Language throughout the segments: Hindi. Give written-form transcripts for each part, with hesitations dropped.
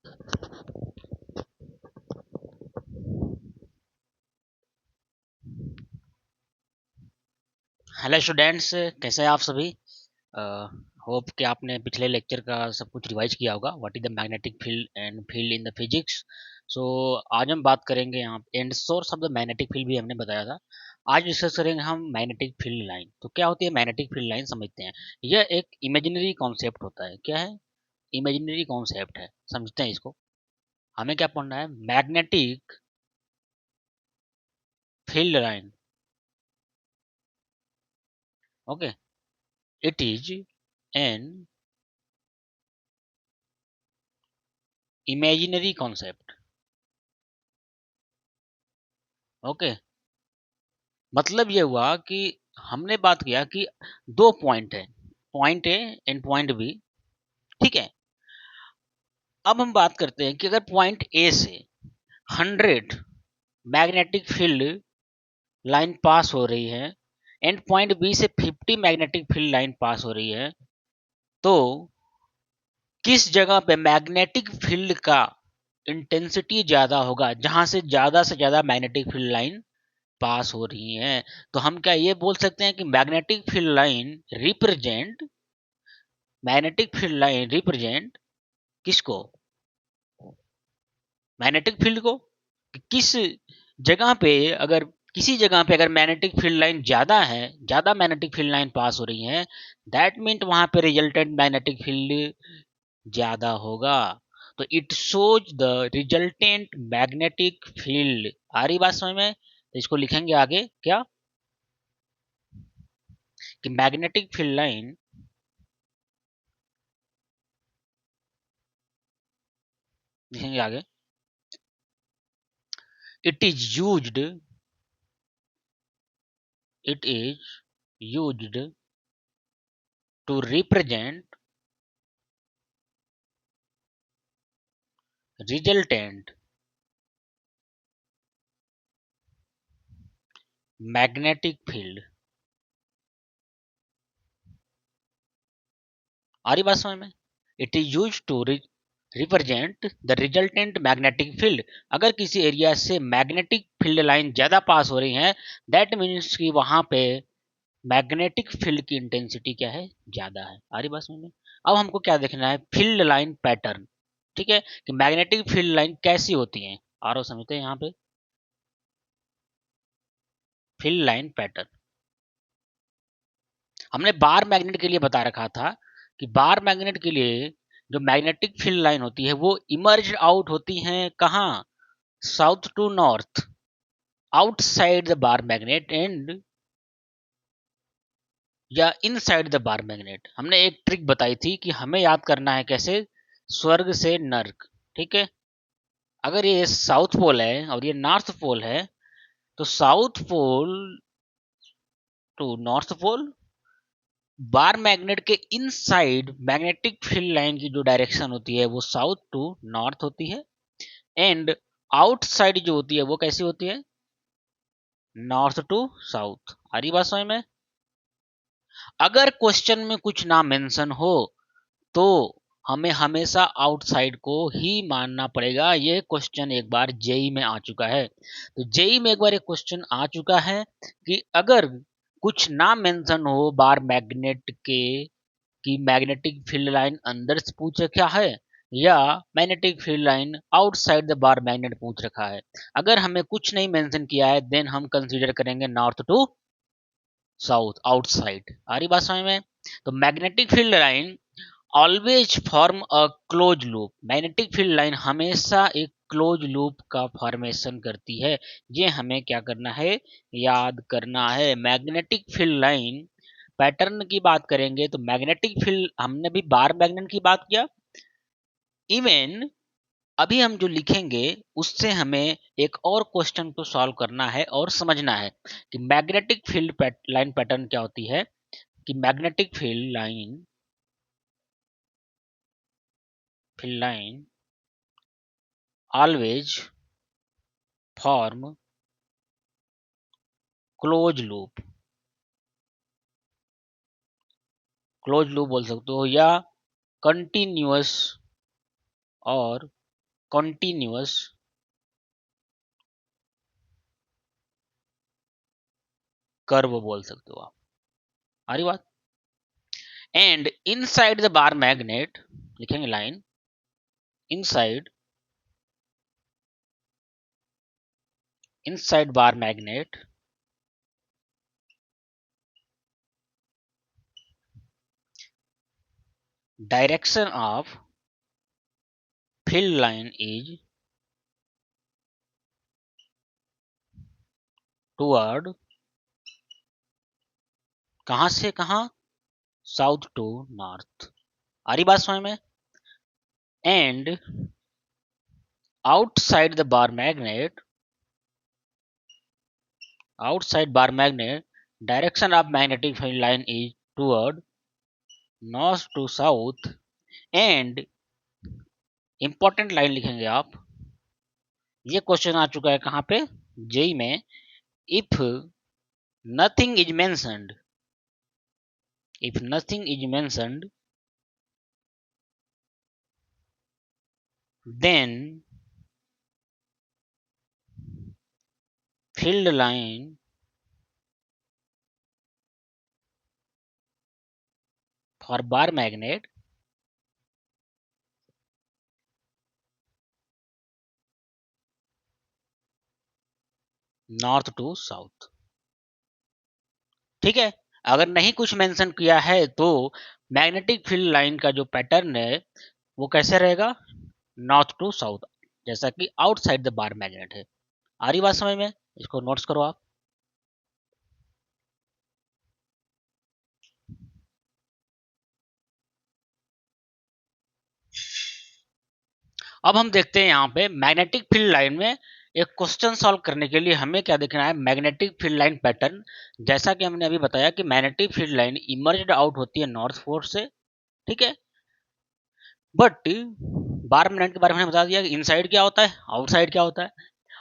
हेलो स्टूडेंट्स, कैसे हैं आप सभी। होप कि आपने पिछले लेक्चर का सब कुछ रिवाइज किया होगा, what is the magnetic field and field in the physics. So आज हम बात करेंगे यहाँ and source of the magnetic field भी हमने बताया था। आज डिस्कस करेंगे हम मैग्नेटिक फील्ड लाइन। तो क्या होती है मैग्नेटिक फील्ड लाइन, समझते हैं। यह एक इमेजिनरी कॉन्सेप्ट होता है। क्या है? इमेजिनरी कॉन्सेप्ट है, समझते हैं इसको। हमें क्या पढ़ना है? Magnetic field line. Okay, it is an imaginary concept. Okay, मतलब ये हुआ कि हमने बात किया कि दो पॉइंट है, point A and point B. ठीक है, अब हम बात करते हैं कि अगर पॉइंट ए से 100 मैग्नेटिक फील्ड लाइन पास हो रही है एंड पॉइंट बी से 50 मैग्नेटिक फील्ड लाइन पास हो रही है, तो किस जगह पे मैग्नेटिक फील्ड का इंटेंसिटी ज्यादा होगा, जहां से ज्यादा मैग्नेटिक फील्ड लाइन पास हो रही हैं। तो हम क्या ये बोल सकते हैं कि मैग्नेटिक फील्ड लाइन रिप्रेजेंट किसको? मैग्नेटिक फील्ड को। कि किस जगह पे, अगर किसी जगह पे अगर मैग्नेटिक फील्ड लाइन ज्यादा है, ज्यादा मैग्नेटिक फील्ड लाइन पास हो रही है, दैट मीन वहां पे रिजल्टेंट मैग्नेटिक फील्ड ज्यादा होगा। तो it shows the resultant magnetic field. आ रही बात समझ में? तो इसको लिखेंगे आगे क्या, कि मैग्नेटिक फील्ड लाइन, लिखेंगे आगे, it is used it is used to represent resultant magnetic field। आ रही बात समझ में? It is use to represent the resultant magnetic field. अगर किसी एरिया से मैग्नेटिक फील्ड लाइन ज्यादा पास हो रही है, दैट मीन्स कि वहां पे मैग्नेटिक फील्ड की इंटेंसिटी क्या है, ज्यादा है। आ रही बात समझ में? अब हमको क्या देखना है? Field line pattern. ठीक है, कि मैग्नेटिक फील्ड लाइन कैसी होती है। आरो समझते हैं यहाँ पे फील्ड लाइन पैटर्न। हमने बार मैग्नेट के लिए बता रखा था कि बार मैग्नेट के लिए जो मैग्नेटिक फील्ड लाइन होती है वो इमर्ज आउट होती हैं कहाँ? South to north, outside the bar magnet and या इनसाइड द बार मैग्नेट। हमने एक ट्रिक बताई थी कि हमें याद करना है कैसे, स्वर्ग से नर्क। ठीक है, अगर ये साउथ पोल है और ये नॉर्थ पोल है, तो south pole to north pole, bar magnet के इनसाइड मैग्नेटिक फील्ड लाइन की जो डायरेक्शन होती है वो साउथ टू नॉर्थ होती है, एंड आउटसाइड जो होती है वो कैसी होती है? North to south. आ रही बात समझ में? अगर क्वेश्चन में कुछ ना मेंशन हो तो हमें हमेशा आउटसाइड को ही मानना पड़ेगा। ये क्वेश्चन एक बार जेई में आ चुका है। तो जेई में एक बार एक क्वेश्चन आ चुका है कि अगर कुछ ना मेंशन हो बार मैग्नेट के, कि मैग्नेटिक फील्ड लाइन अंदर से पूछ रखा है या magnetic field line outside the bar magnet पूछ रखा है। अगर हमें कुछ नहीं मेंशन किया है, देन हम कंसीडर करेंगे नॉर्थ टू साउथ, आउटसाइड। आ रही बात समझ में? तो magnetic field line always form a close loop. Magnetic field line हमेशा एक क्लोज लूप का फॉर्मेशन करती है। ये हमें क्या करना है, याद करना है। मैग्नेटिक फील्ड लाइन पैटर्न की बात करेंगे तो मैग्नेटिक फील्ड, हमने भी बार मैग्नेट की बात किया। इवन अभी हम जो लिखेंगे उससे हमें एक और क्वेश्चन को सॉल्व करना है और समझना है कि मैग्नेटिक फील्ड लाइन पैटर्न क्या होती है। कि magnetic field line always form close loop, close loop बोल सकते हो या कंटिन्यूअस और कॉन्टिन्यूअस कर्व बोल सकते हो आप। आ रही बात। And inside the bar magnet, लिखेंगे line, inside bar magnet direction of field line is toward, कहां से कहां, साउथ टू नॉर्थ। आ रही बात समझ में। And outside the bar magnet, outside bar magnet, direction of magnetic field line is toward north to south। And important line लिखेंगे आप, ये क्वेश्चन आ चुका है कहां पे, जेई में। If nothing is mentioned, if nothing is mentioned then field line for bar magnet north to south. ठीक है। अगर नहीं कुछ मेंशन किया है तो मैग्नेटिक फील्ड लाइन का जो पैटर्न है वो कैसे रहेगा, नॉर्थ टू साउथ, जैसा कि आउटसाइड द बार मैग्नेट है। आ रही बात समझ में, इसको नोट्स करो आप। अब हम देखते हैं यहाँ पे मैग्नेटिक फील्ड लाइन में एक क्वेश्चन सॉल्व करने के लिए हमें क्या देखना है, मैग्नेटिक फील्ड लाइन पैटर्न। जैसा कि हमने अभी बताया कि magnetic field line emerged out होती है नॉर्थ फोर्स से, ठीक है। बट बार मैग्नेट के बारे में हमने बता दिया कि इनसाइड क्या होता है, आउटसाइड क्या होता है।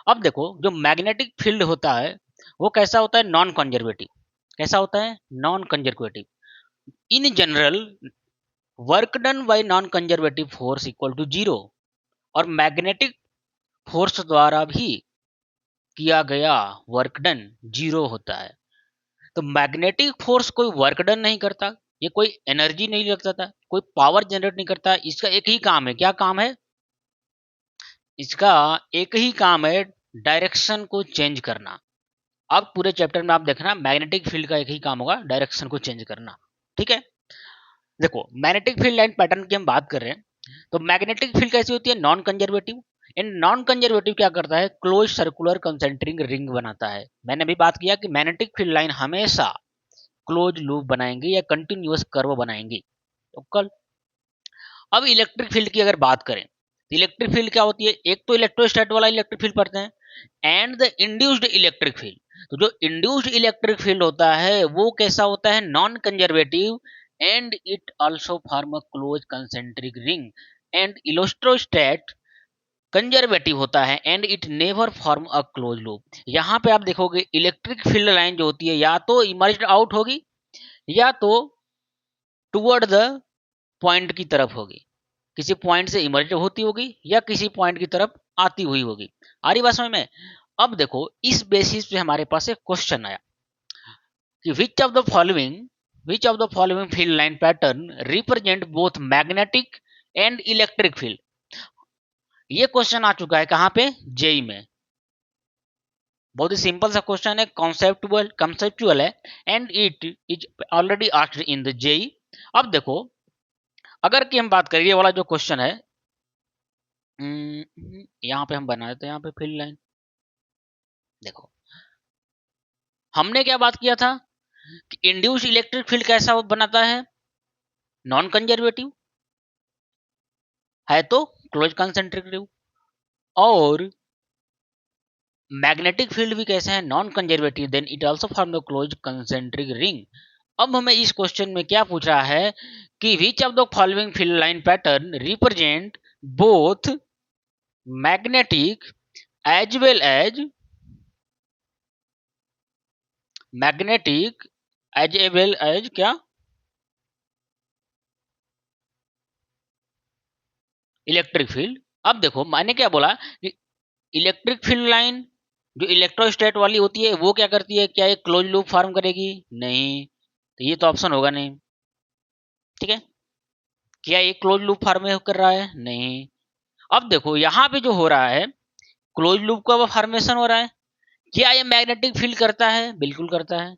अब देखो जो मैग्नेटिक फील्ड होता है वो कैसा होता है, नॉन कंजर्वेटिव। कैसा होता है, non conservative. In general work done by non conservative force equal to zero, और मैग्नेटिक फोर्स द्वारा भी किया गया वर्क डन जीरो होता है। तो मैग्नेटिक फोर्स कोई वर्क डन नहीं करता, ये कोई एनर्जी नहीं लगता, कोई पावर जनरेट नहीं करता। इसका एक ही काम है, क्या काम है, इसका एक ही काम है, डायरेक्शन को चेंज करना। अब पूरे चैप्टर में आप देखना मैग्नेटिक फील्ड का एक ही काम होगा, डायरेक्शन को चेंज करना। ठीक है। देखो मैग्नेटिक फील्ड लाइन पैटर्न की हम बात कर रहे हैं, तो मैग्नेटिक फील्ड कैसी होती है, non conservative. In non conservative क्या करता है, क्लोज सर्कुलर कंसेंट्रिक रिंग बनाता है। मैंने अभी बात किया कि मैग्नेटिक फील्ड लाइन हमेशा क्लोज लूप बनाएंगे या कंटिन्यूअस कर्व बनाएंगे। तो कल अब इलेक्ट्रिक फील्ड की अगर बात करें तो इलेक्ट्रिक फील्ड क्या होती है, एक तो इलेक्ट्रोस्टैट वाला इलेक्ट्रिक फील्ड पढ़ते हैं and the induced electric field. तो जो इंड्यूस्ड इलेक्ट्रिक फील्ड होता है वो कैसा होता है, non conservative, and it also form a close concentric ring. And electrostatic conservative होता है and it never form a close loop. यहाँ पे आप देखोगे इलेक्ट्रिक फील्ड लाइन जो होती है या तो इमर्ज्ड आउट होगी या तो टुवर्ड द पॉइंट की तरफ होगी, किसी पॉइंट से इमर्ज होती होगी या किसी पॉइंट की तरफ आती हुई होगी। आ रही बात समझ में। अब देखो इस बेसिस पे हमारे पास एक क्वेश्चन आया कि which of the following field line pattern represent both magnetic and electric field. ये क्वेश्चन आ चुका है कहां पे, जेई में। बहुत ही सिंपल सा क्वेश्चन है, कॉन्सेप्चुअल है and it is already asked in the JEE. अब देखो अगर कि हम बात करें ये वाला जो क्वेश्चन है, यहाँ पे हम बना देते हैं यहाँ पे फील्ड लाइन। देखो हमने क्या बात किया था कि इंड्यूस इलेक्ट्रिक फील्ड कैसा बनाता है, नॉन कंजर्वेटिव है तो क्लोज कंसेंट्रिक, और मैग्नेटिक फील्ड भी कैसे है, non conservative, then it also form the close concentric ring. अब हमें इस क्वेश्चन में क्या पूछ रहा है कि which of the following field line pattern represent both magnetic as well as magnetic as well as क्या, इलेक्ट्रिक फील्ड। अब देखो मैंने क्या बोला कि इलेक्ट्रिक फील्ड लाइन जो इलेक्ट्रोस्टैट वाली होती है वो क्या करती है, क्या ये क्लोज लूप फॉर्म करेगी? नहीं, तो ये तो ऑप्शन होगा नहीं। ठीक है, क्या ये क्लोज लूप फॉर्म कर रहा है? नहीं। अब देखो यहाँ पे जो हो रहा है क्लोज लूप का फॉर्मेशन हो रहा है। क्या ये मैग्नेटिक फील्ड करता है? बिल्कुल करता है।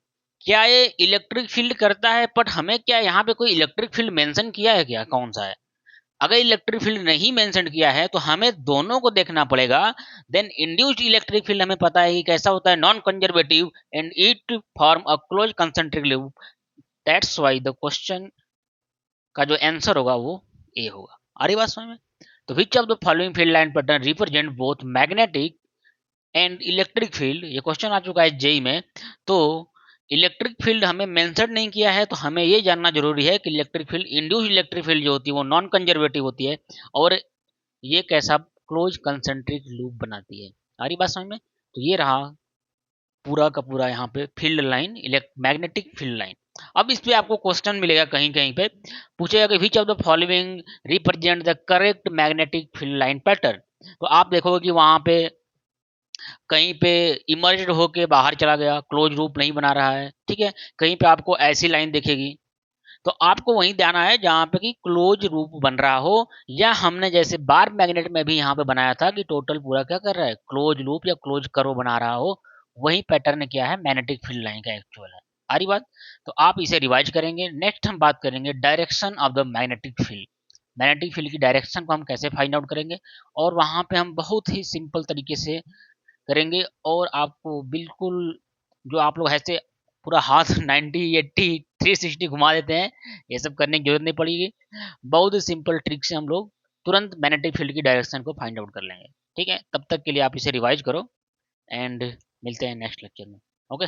क्या ये इलेक्ट्रिक फील्ड करता है? बट हमें क्या यहाँ पे कोई इलेक्ट्रिक फील्ड मेंशन किया है क्या, कौन सा है? अगर इलेक्ट्रिक फील्ड नहीं मेंशन किया है तो हमें दोनों को देखना पड़ेगा। देन इंड्यूस्ड इलेक्ट्रिक फील्ड हमें पता है कि कैसा होता है, non conservative and it form a close concentric loop. That's why the question का जो आंसर होगा वो ए होगा। आ रही बात समझ में? तो विच of the following field line pattern represent both magnetic and electric field, ये क्वेश्चन आ चुका है जेई में। तो इलेक्ट्रिक फील्ड हमें मेंशन नहीं किया है, तो हमें ये जानना जरूरी है कि electric field, induced electric field जो होती है वो नॉन कंजर्वेटिव होती है और ये कैसा क्लोज कंसेंट्रिक लूप बनाती है। आ रही बात समझ में? तो ये रहा पूरा का पूरा यहाँ पे field line, magnetic field line. अब इस पे आपको क्वेश्चन मिलेगा कहीं कहीं पे, पूछेगा कि which of the following represent the correct magnetic field line pattern. तो आप देखोगे कि वहां पे कहीं पे इमर्ज्ड होके बाहर चला गया, क्लोज लूप नहीं बना रहा है। ठीक है, कहीं पे आपको ऐसी लाइन दिखेगी, तो आपको वहीं जाना है जहाँ पे कि क्लोज लूप बन रहा हो, या हमने जैसे बार मैग्नेट में भी यहाँ पे बनाया था कि टोटल पूरा क्या कर रहा है, क्लोज लूप या क्लोज कर्व बना रहा हो। वही पैटर्न क्या है, मैग्नेटिक फील्ड लाइन का एक्चुअल है। आ रही बात? तो आप इसे रिवाइज करेंगे। नेक्स्ट हम बात करेंगे direction of the magnetic field. Magnetic field की डायरेक्शन को हम कैसे फाइंड आउट करेंगे, और वहां पे हम बहुत ही सिंपल तरीके से करेंगे, और आपको बिल्कुल जो आप लोग ऐसे पूरा हाथ 90 80 360 घुमा देते हैं, ये सब करने की जरूरत नहीं पड़ेगी। बहुत ही सिंपल ट्रिक से हम लोग तुरंत मैग्नेटिक फील्ड की डायरेक्शन को फाइंड आउट कर लेंगे। ठीक है, तब तक के लिए आप इसे रिवाइज करो एंड मिलते हैं नेक्स्ट लेक्चर में। ओके।